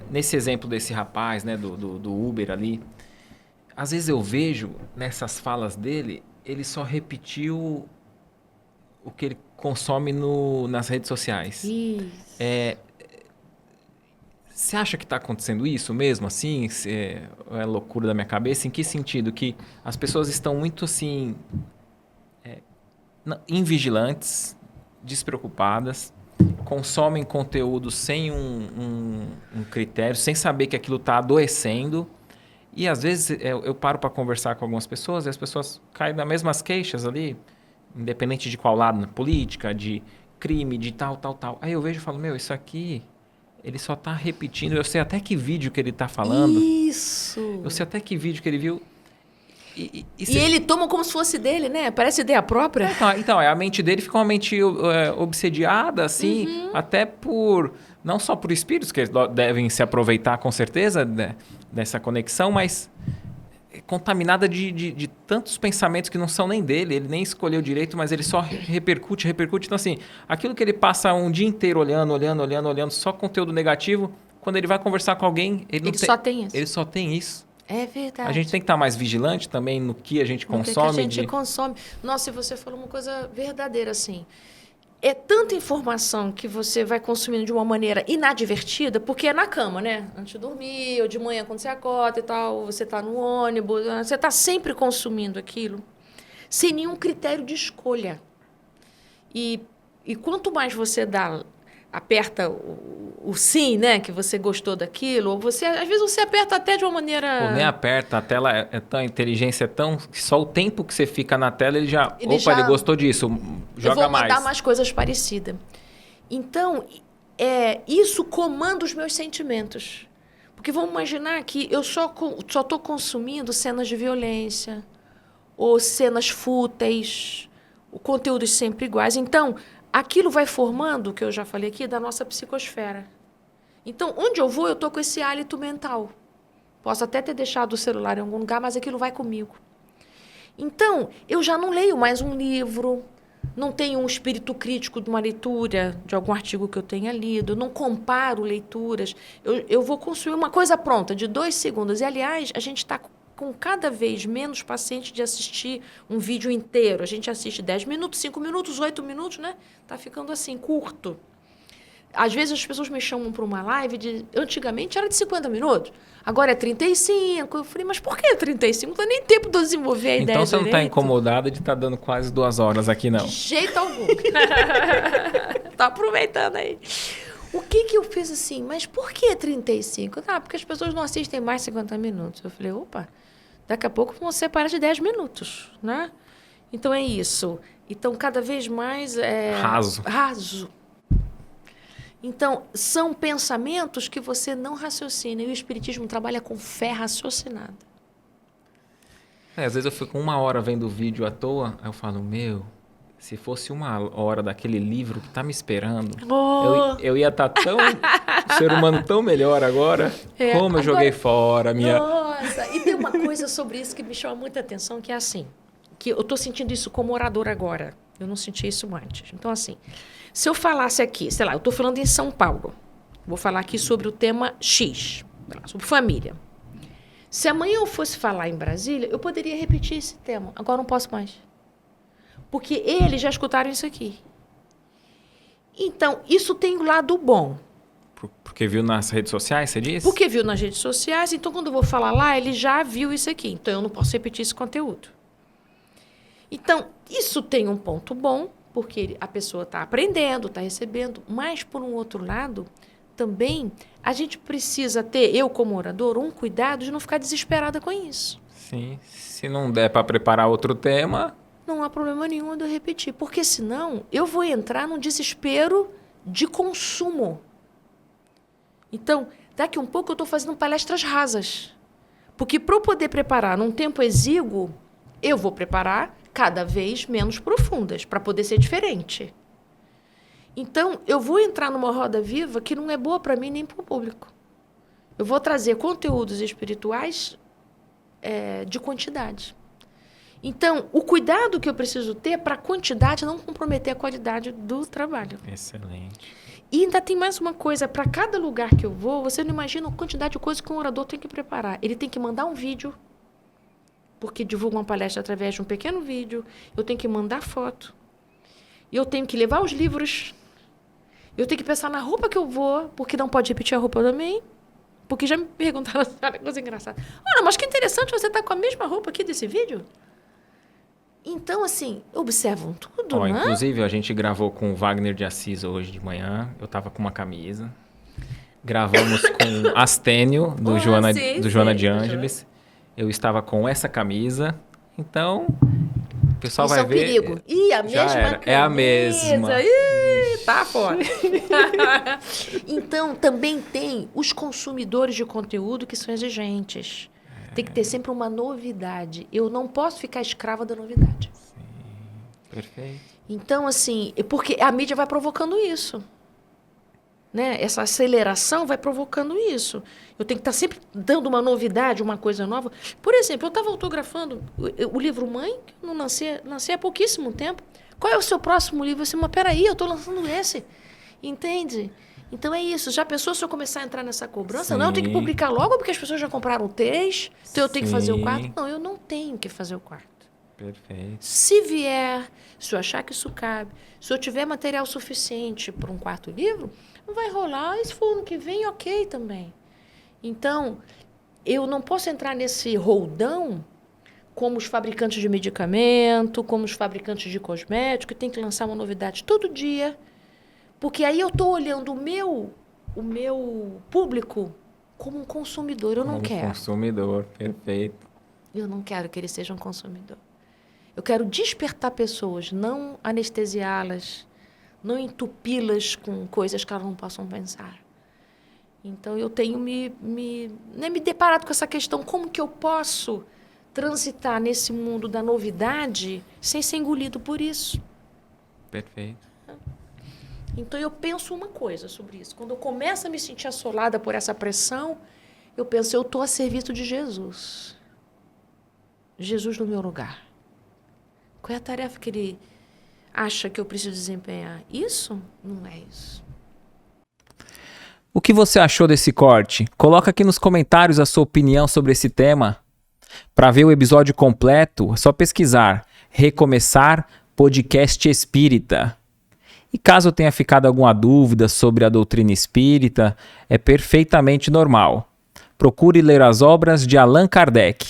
nesse exemplo desse rapaz, né, do Uber ali, às vezes eu vejo nessas falas dele, ele só repetiu o que ele consome nas redes sociais. Isso. Você acha que está acontecendo isso mesmo, assim? É loucura da minha cabeça? Em que sentido? Que as pessoas estão muito, assim, invigilantes, despreocupadas, consomem conteúdo sem um critério, sem saber que aquilo está adoecendo. E, às vezes, eu paro para conversar com algumas pessoas e as pessoas caem nas mesmas queixas ali, independente de qual lado, na política, de crime, de tal. Aí eu vejo e falo, isso aqui... Ele só está repetindo. Eu sei até que vídeo que ele está falando. Isso. Eu sei até que vídeo que ele viu. E ele toma como se fosse dele, né? Parece ideia própria. Então, a mente dele fica uma mente obsediada, assim, até por... Não só por espíritos, que devem se aproveitar com certeza dessa conexão, mas contaminada de tantos pensamentos que não são nem dele. Ele nem escolheu direito, mas ele só repercute. Então, assim, aquilo que ele passa um dia inteiro olhando, só conteúdo negativo, quando ele vai conversar com alguém, só tem isso. Ele só tem isso. É verdade. A gente tem que estar mais vigilante também no que a gente consome. No que a gente consome. Nossa, e você falou uma coisa verdadeira, assim. É tanta informação que você vai consumindo de uma maneira inadvertida, porque é na cama, né? Antes de dormir, ou de manhã quando você acorda e tal, você está no ônibus, você está sempre consumindo aquilo, sem nenhum critério de escolha. E quanto mais você aperta o sim, né? Que você gostou daquilo, ou às vezes você aperta até de uma maneira... Ou nem aperta, a tela a inteligência é tão... Só o tempo que você fica na tela, ele gostou disso, joga mais. Eu vou mandar mais coisas parecidas. Então, isso comanda os meus sentimentos. Porque vamos imaginar que eu só estou consumindo cenas de violência, ou cenas fúteis, conteúdos sempre iguais. Então, aquilo vai formando, o que eu já falei aqui, da nossa psicosfera. Então, onde eu vou, eu estou com esse hálito mental. Posso até ter deixado o celular em algum lugar, mas aquilo vai comigo. Então, eu já não leio mais um livro, não tenho um espírito crítico de uma leitura, de algum artigo que eu tenha lido, não comparo leituras. Eu vou consumir uma coisa pronta, de 2 segundos. E, aliás, a gente está com cada vez menos paciente de assistir um vídeo inteiro. A gente assiste 10 minutos, 5 minutos, 8 minutos, né? Está ficando assim, curto. Às vezes as pessoas me chamam para uma live antigamente era de 50 minutos, agora é 35. Eu falei, mas por que 35? Não dá nem tempo de eu desenvolver a ideia. Então você não está incomodada de estar dando quase 2 horas aqui, não? De jeito algum. Tá aproveitando aí. O que eu fiz assim? Mas por que 35? Porque as pessoas não assistem mais 50 minutos. Eu falei, opa, daqui a pouco vão separar de 10 minutos, né? Então é isso. Então, cada vez mais... Raso. Então, são pensamentos que você não raciocina. E o Espiritismo trabalha com fé raciocinada. Às vezes eu fico 1 hora vendo o vídeo à toa, aí eu falo, se fosse 1 hora daquele livro que tá me esperando, eu ia estar ser humano tão melhor agora. Como eu joguei fora a minha... Nossa, e tem uma coisa sobre isso que me chama muita atenção, que é assim, que eu estou sentindo isso como orador agora. Eu não senti isso antes. Então, assim, se eu falasse aqui, sei lá, eu estou falando em São Paulo, vou falar aqui sobre o tema X, sobre família. Se amanhã eu fosse falar em Brasília, eu poderia repetir esse tema. Agora não posso mais. Porque eles já escutaram isso aqui. Então, isso tem o lado bom. Porque viu nas redes sociais, você disse? Porque viu nas redes sociais, então quando eu vou falar lá, ele já viu isso aqui. Então, eu não posso repetir esse conteúdo. Então, isso tem um ponto bom, porque a pessoa está aprendendo, está recebendo. Mas, por um outro lado, também a gente precisa ter, eu como orador, um cuidado de não ficar desesperada com isso. Sim, se não der para preparar outro tema... Não há problema nenhum de eu repetir, porque senão eu vou entrar num desespero de consumo. Então, daqui um pouco eu estou fazendo palestras rasas. Porque para eu poder preparar num tempo exíguo, eu vou preparar cada vez menos profundas, para poder ser diferente. Então, eu vou entrar numa roda viva que não é boa para mim nem para o público. Eu vou trazer conteúdos espirituais de quantidade. Então, o cuidado que eu preciso ter para a quantidade não comprometer a qualidade do trabalho. Excelente. E ainda tem mais uma coisa, para cada lugar que eu vou, você não imagina a quantidade de coisa que um orador tem que preparar. Ele tem que mandar um vídeo, porque divulga uma palestra através de um pequeno vídeo. Eu tenho que mandar foto. Eu tenho que levar os livros. Eu tenho que pensar na roupa que eu vou, porque não pode repetir a roupa também. Porque já me perguntaram, olha, coisa engraçada. Olha, mas que interessante, você tá com a mesma roupa aqui desse vídeo? Então, assim, observam tudo, né? Inclusive, a gente gravou com o Wagner de Assis hoje de manhã. Eu tava com uma camisa. Gravamos com Astênio, do Joana de Ângeles. Eu estava com essa camisa. Então, o pessoal vai ver. Isso é um perigo. Ih, a mesma camisa. É a mesma. Ih, tá fora. Então, também tem os consumidores de conteúdo que são exigentes. Tem que ter sempre uma novidade. Eu não posso ficar escrava da novidade. Sim, perfeito. Então, assim, porque a mídia vai provocando isso. Né? Essa aceleração vai provocando isso. Eu tenho que estar sempre dando uma novidade, uma coisa nova. Por exemplo, eu estava autografando o livro Mãe, que eu não lancei há pouquíssimo tempo. Qual é o seu próximo livro? Eu disse, mas peraí, eu estou lançando esse. Entende? Então é isso. Já pensou se eu começar a entrar nessa cobrança? Sim. Não, eu tenho que publicar logo porque as pessoas já compraram 3. Então eu tenho que fazer o 4. Sim. Não, eu não tenho que fazer o 4. Perfeito. Se vier, se eu achar que isso cabe, se eu tiver material suficiente para um 4º livro, não vai rolar. E se for ano que vem, ok também. Então, eu não posso entrar nesse roldão como os fabricantes de medicamento, como os fabricantes de cosméticos, que tem que lançar uma novidade todo dia. Porque aí eu estou olhando o meu público como um consumidor. Eu não quero. Como consumidor, perfeito. Eu não quero que ele seja um consumidor. Eu quero despertar pessoas, não anestesiá-las, não entupi-las com coisas que elas não possam pensar. Então, eu tenho me deparado com essa questão. Como que eu posso transitar nesse mundo da novidade sem ser engolido por isso? Perfeito. Então, eu penso uma coisa sobre isso. Quando eu começo a me sentir assolada por essa pressão, eu penso, eu estou a serviço de Jesus. Jesus no meu lugar. Qual é a tarefa que ele acha que eu preciso desempenhar? Isso? Não é isso. O que você achou desse corte? Coloca aqui nos comentários a sua opinião sobre esse tema. Para ver o episódio completo, é só pesquisar Recomeçar Podcast Espírita. E caso tenha ficado alguma dúvida sobre a doutrina espírita, é perfeitamente normal. Procure ler as obras de Allan Kardec.